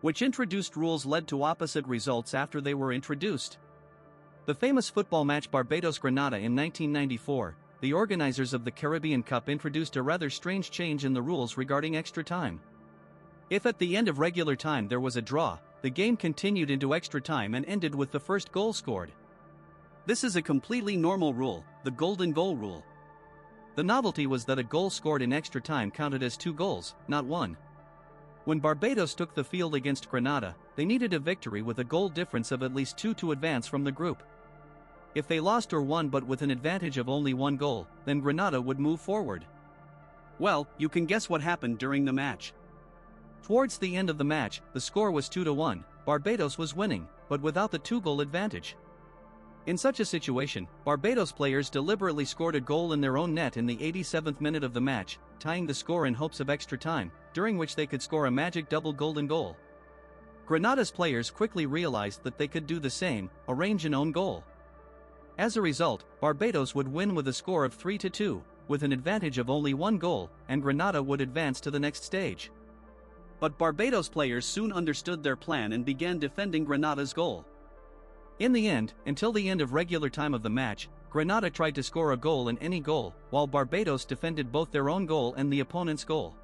which introduced rules led to opposite results after they were introduced. The famous football match Barbados-Grenada in 1994, the organizers of the Caribbean Cup introduced a rather strange change in the rules regarding extra time. If at the end of regular time there was a draw, the game continued into extra time and ended with the first goal scored. This is a completely normal rule, the golden goal rule. The novelty was that a goal scored in extra time counted as 2 goals, not 1. When Barbados took the field against Grenada, they needed a victory with a goal difference of at least 2 to advance from the group. If they lost or won but with an advantage of only 1 goal, then Grenada would move forward. Well, you can guess what happened during the match. Towards the end of the match, the score was 2-1, Barbados was winning, but without the 2-goal advantage. In such a situation, Barbados players deliberately scored a goal in their own net in the 87th minute of the match, tying the score in hopes of extra time, during which they could score a magic double golden goal. Grenada's players quickly realized that they could do the same, arrange an own goal. As a result, Barbados would win with a score of 3-2, with an advantage of only 1 goal, and Grenada would advance to the next stage. But Barbados players soon understood their plan and began defending Grenada's goal. In the end, until the end of regular time of the match, Grenada tried to score a goal in any goal, while Barbados defended both their own goal and the opponent's goal.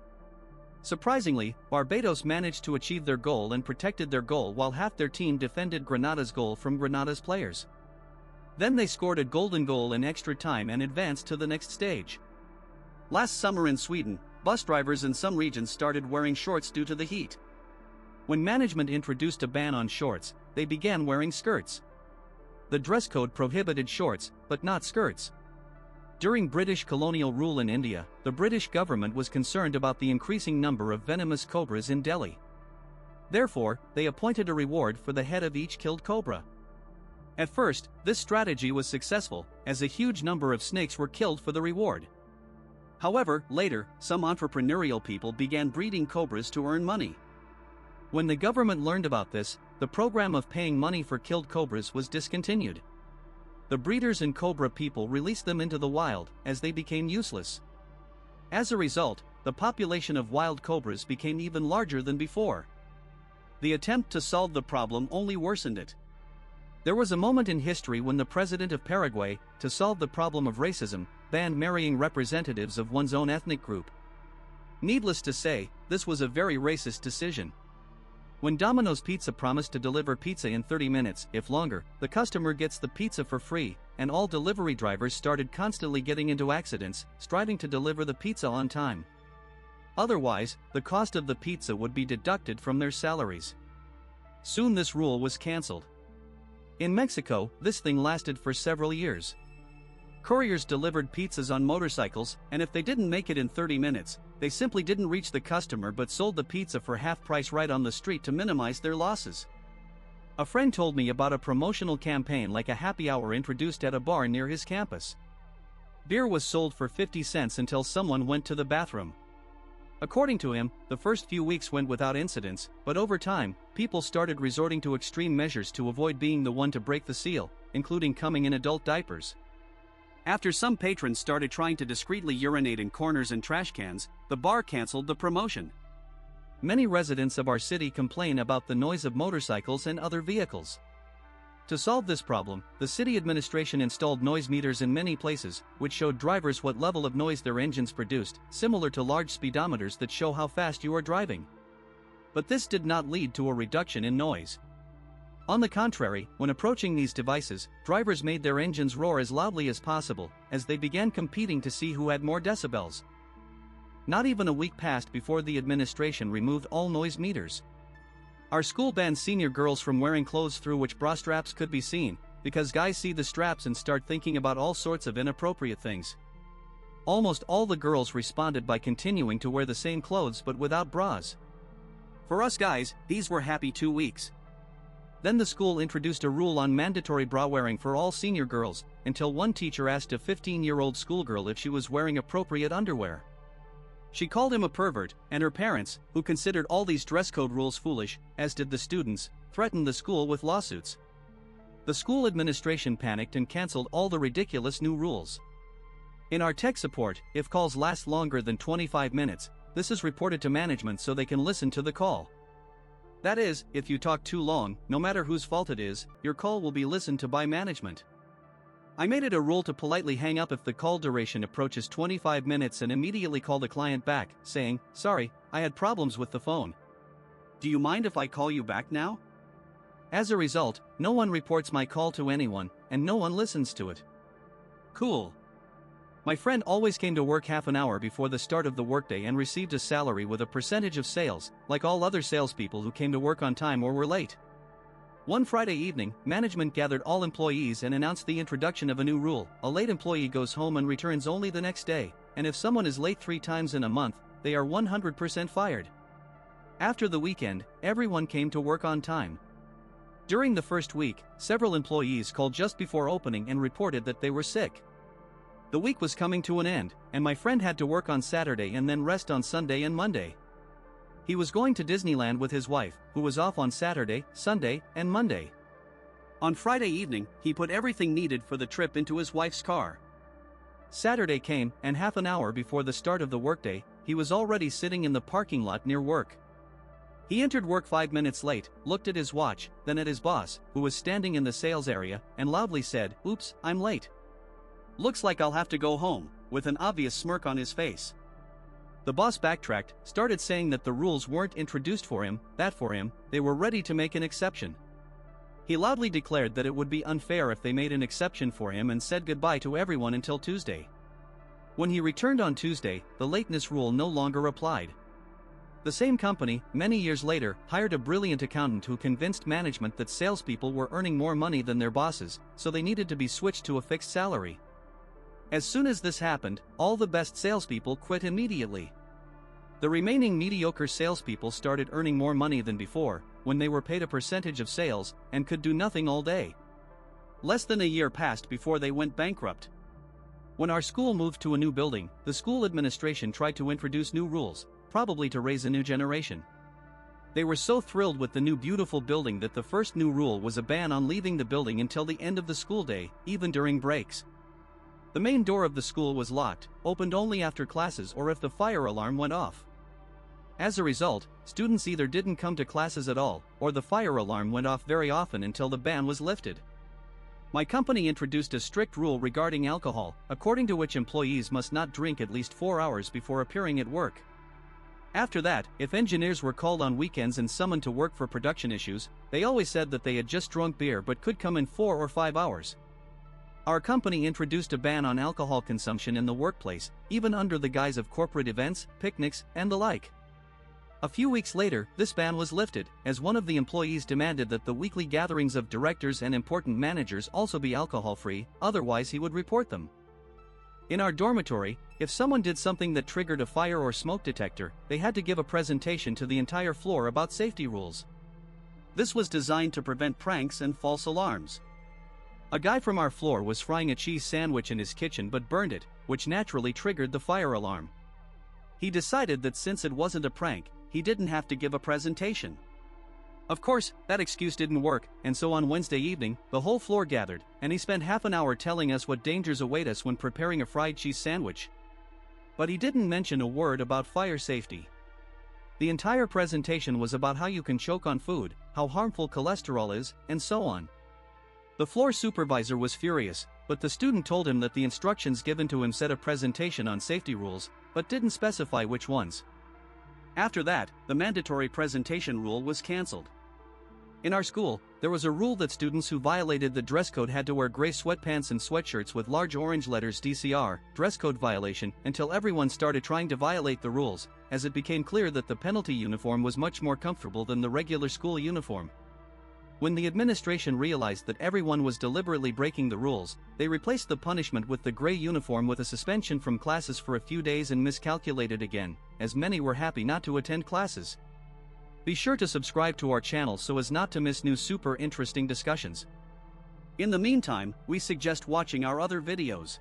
Surprisingly, Barbados managed to achieve their goal and protected their goal while half their team defended Grenada's goal from Grenada's players. Then they scored a golden goal in extra time and advanced to the next stage. Last summer in Sweden, bus drivers in some regions started wearing shorts due to the heat. When management introduced a ban on shorts, they began wearing skirts. The dress code prohibited shorts, but not skirts. During British colonial rule in India, the British government was concerned about the increasing number of venomous cobras in Delhi. Therefore, they appointed a reward for the head of each killed cobra. At first, this strategy was successful, as a huge number of snakes were killed for the reward. However, later, some entrepreneurial people began breeding cobras to earn money. When the government learned about this, the program of paying money for killed cobras was discontinued. The breeders and cobra people released them into the wild, as they became useless. As a result, the population of wild cobras became even larger than before. The attempt to solve the problem only worsened it. There was a moment in history when the president of Paraguay, to solve the problem of racism, banned marrying representatives of one's own ethnic group. Needless to say, this was a very racist decision. When Domino's Pizza promised to deliver pizza in 30 minutes, if longer, the customer gets the pizza for free, and all delivery drivers started constantly getting into accidents, striving to deliver the pizza on time. Otherwise, the cost of the pizza would be deducted from their salaries. Soon this rule was cancelled. In Mexico, this thing lasted for several years. Couriers delivered pizzas on motorcycles, and if they didn't make it in 30 minutes, they simply didn't reach the customer but sold the pizza for half price right on the street to minimize their losses. A friend told me about a promotional campaign like a happy hour introduced at a bar near his campus. Beer was sold for 50 cents until someone went to the bathroom. According to him, the first few weeks went without incidents, but over time, people started resorting to extreme measures to avoid being the one to break the seal, including coming in adult diapers. After some patrons started trying to discreetly urinate in corners and trash cans, the bar canceled the promotion. Many residents of our city complain about the noise of motorcycles and other vehicles. To solve this problem, the city administration installed noise meters in many places, which showed drivers what level of noise their engines produced, similar to large speedometers that show how fast you are driving. But this did not lead to a reduction in noise. On the contrary, when approaching these devices, drivers made their engines roar as loudly as possible, as they began competing to see who had more decibels. Not even a week passed before the administration removed all noise meters. Our school banned senior girls from wearing clothes through which bra straps could be seen, because guys see the straps and start thinking about all sorts of inappropriate things. Almost all the girls responded by continuing to wear the same clothes but without bras. For us guys, these were happy 2 weeks. Then the school introduced a rule on mandatory bra wearing for all senior girls, until one teacher asked a 15-year-old schoolgirl if she was wearing appropriate underwear. She called him a pervert, and her parents, who considered all these dress code rules foolish, as did the students, threatened the school with lawsuits. The school administration panicked and canceled all the ridiculous new rules. In our tech support, if calls last longer than 25 minutes, this is reported to management so they can listen to the call. That is, if you talk too long, no matter whose fault it is, your call will be listened to by management. I made it a rule to politely hang up if the call duration approaches 25 minutes and immediately call the client back, saying, "Sorry, I had problems with the phone. Do you mind if I call you back now?" As a result, no one reports my call to anyone, and no one listens to it. Cool. My friend always came to work half an hour before the start of the workday and received a salary with a percentage of sales, like all other salespeople who came to work on time or were late. One Friday evening, management gathered all employees and announced the introduction of a new rule: a late employee goes home and returns only the next day, and if someone is late 3 times in a month, they are 100% fired. After the weekend, everyone came to work on time. During the first week, several employees called just before opening and reported that they were sick. The week was coming to an end, and my friend had to work on Saturday and then rest on Sunday and Monday. He was going to Disneyland with his wife, who was off on Saturday, Sunday, and Monday. On Friday evening, he put everything needed for the trip into his wife's car. Saturday came, and half an hour before the start of the workday, he was already sitting in the parking lot near work. He entered work 5 minutes late, looked at his watch, then at his boss, who was standing in the sales area, and loudly said, "Oops, I'm late. Looks like I'll have to go home," with an obvious smirk on his face. The boss backtracked, started saying that the rules weren't introduced for him, that for him, they were ready to make an exception. He loudly declared that it would be unfair if they made an exception for him and said goodbye to everyone until Tuesday. When he returned on Tuesday, the lateness rule no longer applied. The same company, many years later, hired a brilliant accountant who convinced management that salespeople were earning more money than their bosses, so they needed to be switched to a fixed salary. As soon as this happened, all the best salespeople quit immediately. The remaining mediocre salespeople started earning more money than before, when they were paid a percentage of sales, and could do nothing all day. Less than a year passed before they went bankrupt. When our school moved to a new building, the school administration tried to introduce new rules, probably to raise a new generation. They were so thrilled with the new beautiful building that the first new rule was a ban on leaving the building until the end of the school day, even during breaks. The main door of the school was locked, opened only after classes or if the fire alarm went off. As a result, students either didn't come to classes at all, or the fire alarm went off very often until the ban was lifted. My company introduced a strict rule regarding alcohol, according to which employees must not drink at least 4 hours before appearing at work. After that, if engineers were called on weekends and summoned to work for production issues, they always said that they had just drunk beer but could come in 4 or 5 hours. Our company introduced a ban on alcohol consumption in the workplace, even under the guise of corporate events, picnics, and the like. A few weeks later, this ban was lifted, as one of the employees demanded that the weekly gatherings of directors and important managers also be alcohol-free, otherwise he would report them. In our dormitory, if someone did something that triggered a fire or smoke detector, they had to give a presentation to the entire floor about safety rules. This was designed to prevent pranks and false alarms. A guy from our floor was frying a cheese sandwich in his kitchen but burned it, which naturally triggered the fire alarm. He decided that since it wasn't a prank, he didn't have to give a presentation. Of course, that excuse didn't work, and so on Wednesday evening, the whole floor gathered, and he spent half an hour telling us what dangers await us when preparing a fried cheese sandwich. But he didn't mention a word about fire safety. The entire presentation was about how you can choke on food, how harmful cholesterol is, and so on. The floor supervisor was furious, but the student told him that the instructions given to him said a presentation on safety rules, but didn't specify which ones. After that, the mandatory presentation rule was cancelled. In our school, there was a rule that students who violated the dress code had to wear gray sweatpants and sweatshirts with large orange letters DCR, dress code violation, until everyone started trying to violate the rules, as it became clear that the penalty uniform was much more comfortable than the regular school uniform. When the administration realized that everyone was deliberately breaking the rules, they replaced the punishment with the gray uniform with a suspension from classes for a few days and miscalculated again, as many were happy not to attend classes. Be sure to subscribe to our channel so as not to miss new super interesting discussions. In the meantime, we suggest watching our other videos.